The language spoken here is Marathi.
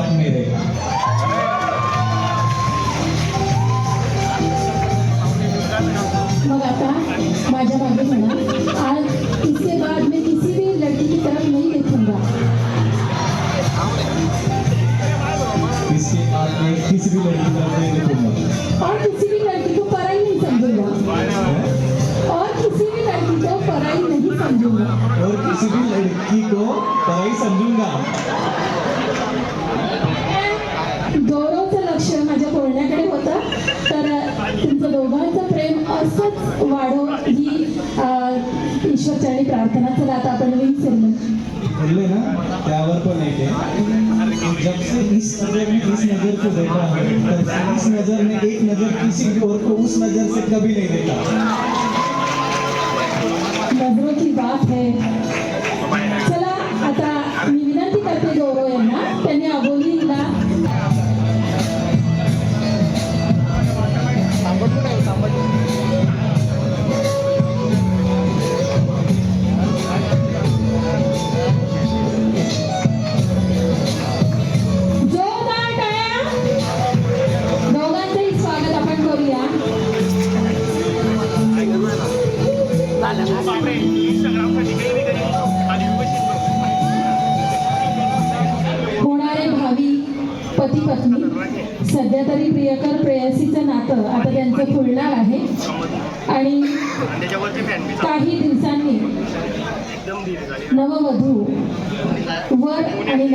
साथ में रहेगा। मग आता माझ्या मागे म्हणा, आज इसके बाद मैं किसी भी लड़की की तरफ नहीं देखूंगा। इसके बाद मैं किसी भी लड़की को नहीं देखूंगा और किसी भी लड़की को पराई नहीं समझूंगा। और किसी भी लड़की को पराई नहीं समझूंगा। और किसी भी लड़की को पराई समजूंगा। गौरवचं लक्ष माझ्या बोलण्याकडे होतं, तर तुमचं दोघांचं प्रेम असंच वाढो ही ईश्वरचरणी प्रार्थना। चला आता आपण रिंग सेरेमनी बोले ना, त्यावर पण एक है, जब से इस नजर में इस नजर को देखा है, तब से इस नजर ने एक नजर किसी और को उस नजर से कभी नहीं देखा। नजरों की बात है। चला आता मी विनंती करते गौरव यांना, त्यांनी अबोलीला जोरदार टाळ्या, दोघांचंही स्वागत आपण करूया। होणारे भावी पती पत्नी, सध्या तरी प्रियकर प्रेयसीचं नातं आता त्यांचं फुलणार आहे आणि काही दिवसांनी नववधू वर आणि